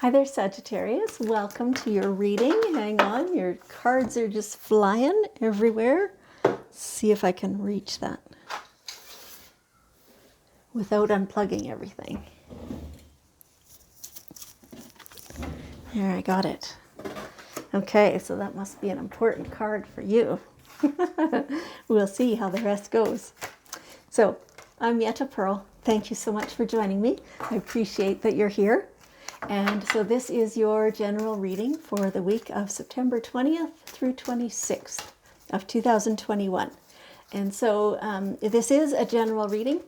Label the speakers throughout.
Speaker 1: Hi there, Sagittarius. Welcome to your reading. Hang on, your cards are just flying everywhere. See if I can reach that without unplugging everything. There, I got it. Okay, so that must be an important card for you. We'll see how the rest goes. So, I'm Yetta Pearl. Thank you so much for joining me. I appreciate that you're here. And so this is your general reading for the week of September 20th through 26th of 2021. And so this is a general reading.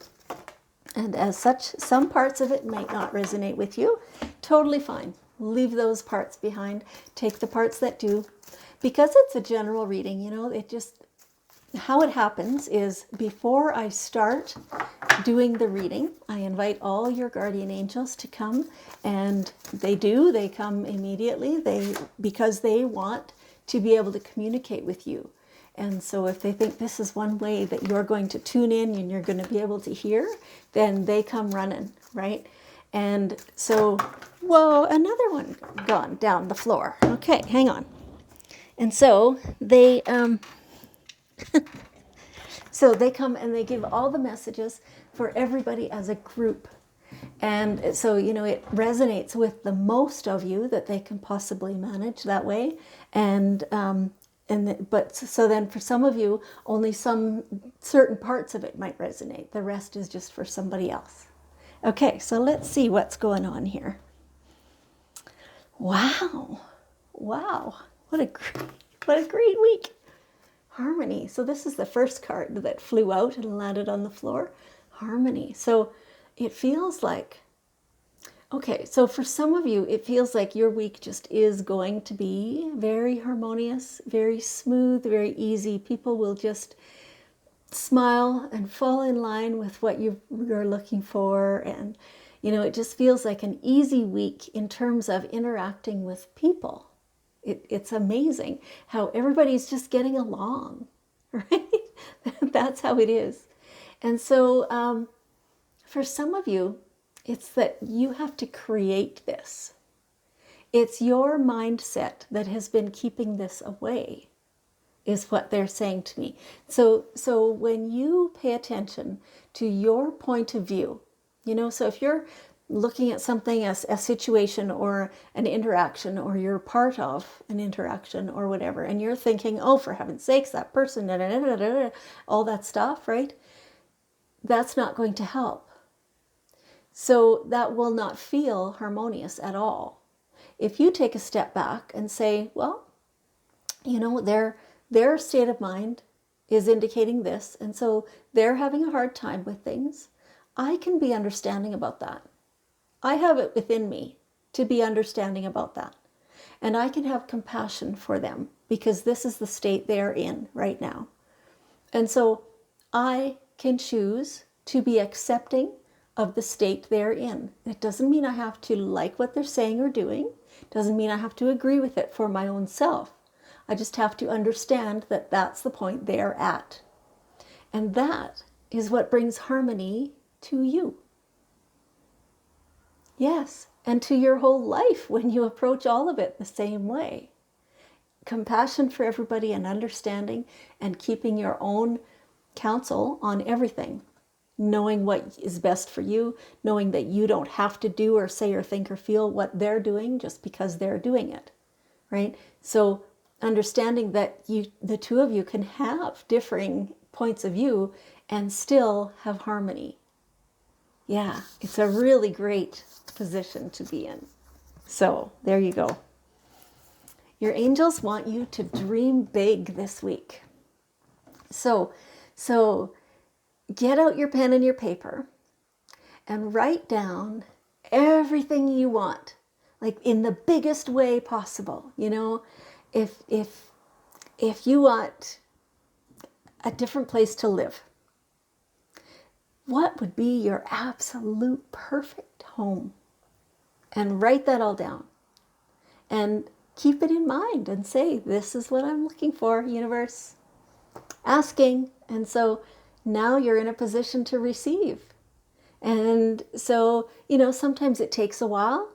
Speaker 1: And as such, some parts of it might not resonate with you. Totally fine. Leave those parts behind. Take the parts that do. Because it's a general reading, you know, how it happens is before I start doing the reading, I invite all your guardian angels to come, and they come immediately, because they want to be able to communicate with you. And so if they think this is one way that you're going to tune in and you're going to be able to hear, then they come running, right? And so, whoa, another one gone down the floor. Okay, hang on. And so they come and they give all the messages for everybody as a group. And so, you know, it resonates with the most of you that they can possibly manage that way. But then for some of you, only some certain parts of it might resonate. The rest is just for somebody else. Okay, so let's see what's going on here. Wow. What a great week. Harmony. So this is the first card that flew out and landed on the floor. Harmony. So it feels like, okay, so for some of you, it feels like your week just is going to be very harmonious, very smooth, very easy. People will just smile and fall in line with what you're looking for. And, you know, it just feels like an easy week in terms of interacting with people. It's amazing how everybody's just getting along, right? That's how it is. And so for some of you, it's that you have to create this. It's your mindset that has been keeping this away, is what they're saying to me. So when you pay attention to your point of view, you know, so if you're looking at something as a situation or an interaction, or you're part of an interaction or whatever, and you're thinking, oh, for heaven's sakes, that person, da, da, da, da, da, all that stuff, right? That's not going to help. So that will not feel harmonious at all. If you take a step back and say, well, you know, their state of mind is indicating this, and so they're having a hard time with things, I can be understanding about that. I have it within me to be understanding about that. And I can have compassion for them because this is the state they're in right now. And so I can choose to be accepting of the state they're in. It doesn't mean I have to like what they're saying or doing. It doesn't mean I have to agree with it for my own self. I just have to understand that that's the point they're at. And that is what brings harmony to you. Yes, and to your whole life when you approach all of it the same way. Compassion for everybody and understanding and keeping your own counsel on everything. Knowing what is best for you, knowing that you don't have to do or say or think or feel what they're doing just because they're doing it, right? So understanding that the two of you can have differing points of view and still have harmony. Yeah, it's a really great position to be in. So there you go. Your angels want you to dream big this week. So get out your pen and your paper and write down everything you want, like in the biggest way possible. You know, if you want a different place to live, what would be your absolute perfect home? And write that all down. And keep it in mind and say, this is what I'm looking for, universe. Asking. And so now you're in a position to receive. And so, you know, sometimes it takes a while.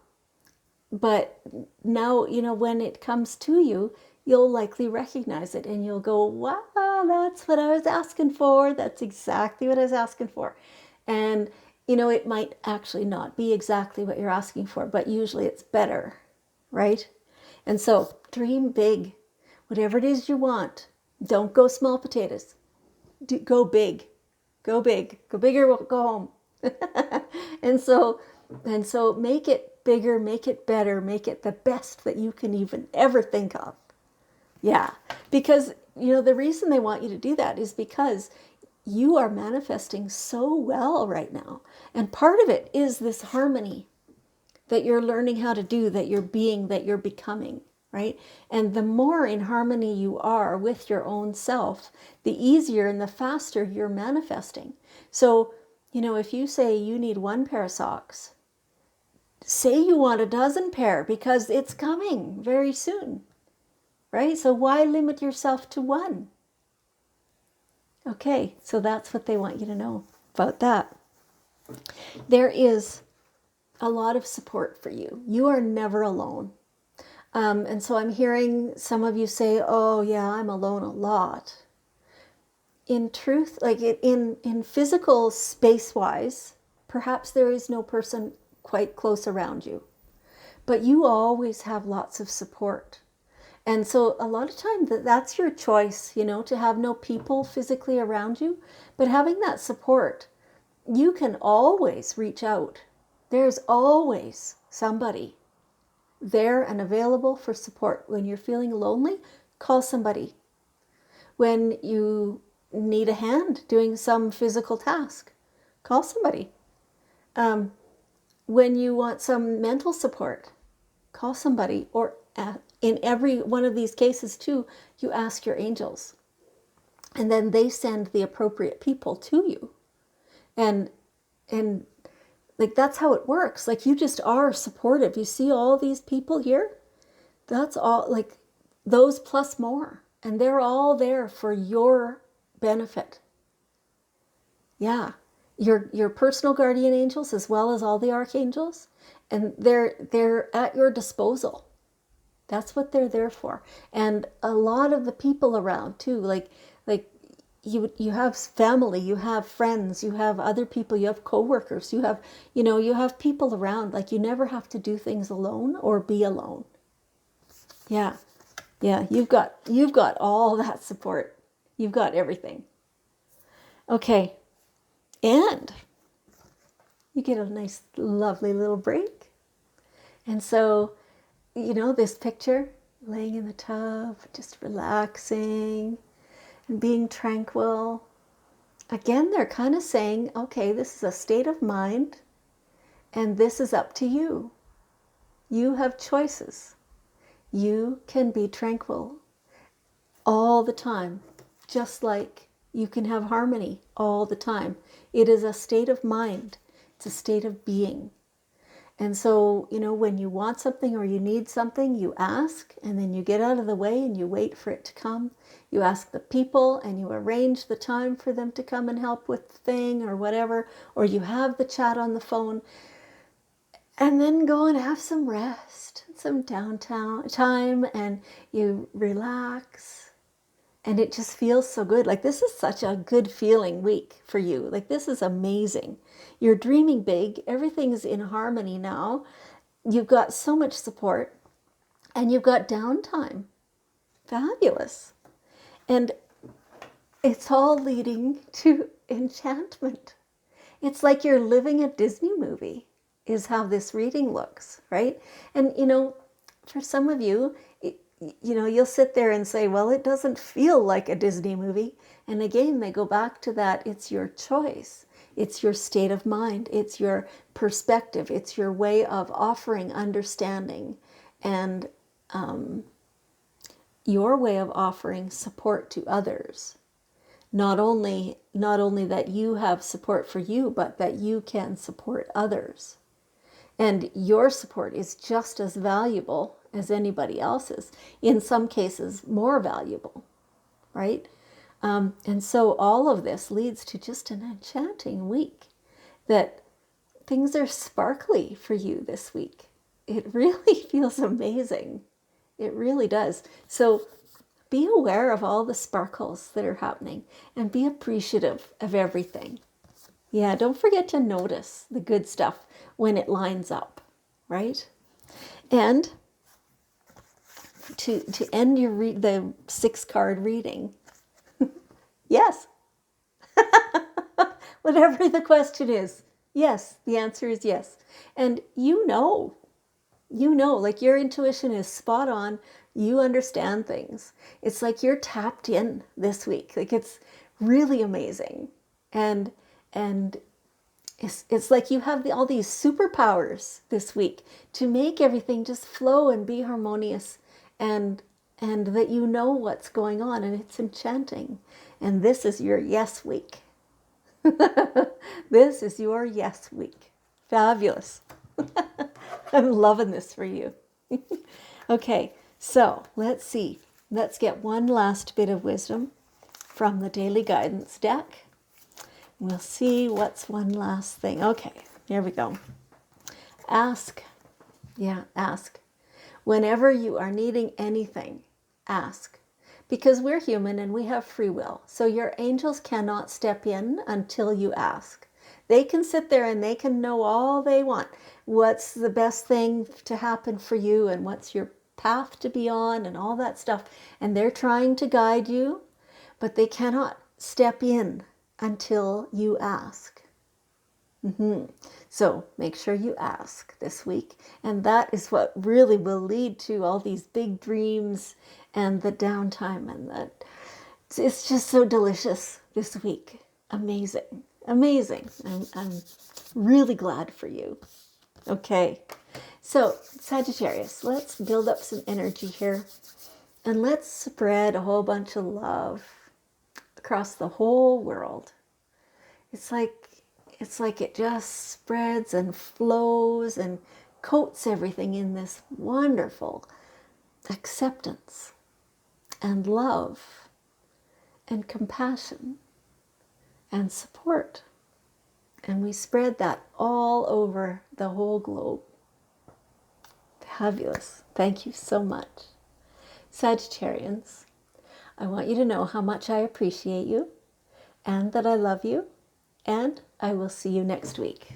Speaker 1: But now, when it comes to you, you'll likely recognize it and you'll go, wow, that's what I was asking for. That's exactly what I was asking for. And, it might actually not be exactly what you're asking for, but usually it's better, right? And so dream big. Whatever it is you want, don't go small potatoes. Go big. Go big. Go bigger, go home. and so make it bigger, make it better, make it the best that you can even ever think of. Yeah. Because, the reason they want you to do that is because you are manifesting so well right now. And part of it is this harmony that you're learning how to do, that you're being, that you're becoming, right? And the more in harmony you are with your own self, the easier and the faster you're manifesting. So, if you say you need one pair of socks, say you want a dozen pair because it's coming very soon, right? So why limit yourself to one? Okay, so that's what they want you to know about that. There is a lot of support for you. You are never alone. And so I'm hearing some of you say, oh yeah, I'm alone a lot. In truth, like in physical space-wise, perhaps there is no person quite close around you. But you always have lots of support. And so a lot of times that's your choice, to have no people physically around you. But having that support, you can always reach out. There's always somebody there and available for support. When you're feeling lonely, call somebody. When you need a hand doing some physical task, call somebody. When you want some mental support, call somebody. Or in every one of these cases too, you ask your angels. And then they send the appropriate people to you. And like that's how it works. Like you just are supportive. You see all these people here? That's all, like those plus more. And they're all there for your benefit. Yeah. Your personal guardian angels as well as all the archangels. And they're at your disposal. That's what they're there for. And a lot of the people around too, like you have family, you have friends, you have other people, you have coworkers, you have people around. Like you never have to do things alone or be alone. Yeah. Yeah, you've got all that support. You've got everything. Okay. And you get a nice lovely little break. And so, this picture, laying in the tub, just relaxing and being tranquil. Again, they're kind of saying, okay, this is a state of mind and this is up to you. You have choices. You can be tranquil all the time, just like you can have harmony all the time. It is a state of mind. It's a state of being. And so, when you want something or you need something, you ask, and then you get out of the way and you wait for it to come. You ask the people and you arrange the time for them to come and help with the thing or whatever, or you have the chat on the phone, and then go and have some rest, some downtime time, and you relax. And it just feels so good. Like this is such a good feeling week for you. Like this is amazing. You're dreaming big. Everything's in harmony now. You've got so much support and you've got downtime. Fabulous. And it's all leading to enchantment. It's like you're living a Disney movie is how this reading looks, right? And, for some of you, you'll sit there and say, well, it doesn't feel like a Disney movie. And again, they go back to that. It's your choice. It's your state of mind. It's your perspective. It's your way of offering understanding and your way of offering support to others. Not only that you have support for you, but that you can support others. And your support is just as valuable as anybody else's, in some cases more valuable, right? And so all of this leads to just an enchanting week, that things are sparkly for you this week. it really feels amazing. It really does. So be aware of all the sparkles that are happening and be appreciative of everything. Yeah, don't forget to notice the good stuff when it lines up, right? And to end the 6-card reading, yes, whatever the question is, yes, the answer is yes. And like your intuition is spot on. You understand things. It's like you're tapped in this week. Like it's really amazing. And it's like you have all these superpowers this week to make everything just flow and be harmonious, and that you know what's going on, and it's enchanting. And this is your yes week. This is your yes week. Fabulous. I'm loving this for you. Okay, so let's see. Let's get one last bit of wisdom from the Daily Guidance deck. We'll see what's one last thing. Okay, here we go. Ask. Yeah, ask. Whenever you are needing anything, ask. Because we're human and we have free will. So your angels cannot step in until you ask. They can sit there and they can know all they want. What's the best thing to happen for you and what's your path to be on and all that stuff. And they're trying to guide you, but they cannot step in until you ask. So make sure you ask this week. And that is what really will lead to all these big dreams and the downtime. And that it's just so delicious this week. Amazing. Amazing. I'm really glad for you. Okay. So Sagittarius, let's build up some energy here. And let's spread a whole bunch of love across the whole world. It's like it just spreads and flows and coats everything in this wonderful acceptance and love and compassion and support. And we spread that all over the whole globe. Fabulous. Thank you so much. Sagittarians, I want you to know how much I appreciate you and that I love you, and I will see you next week.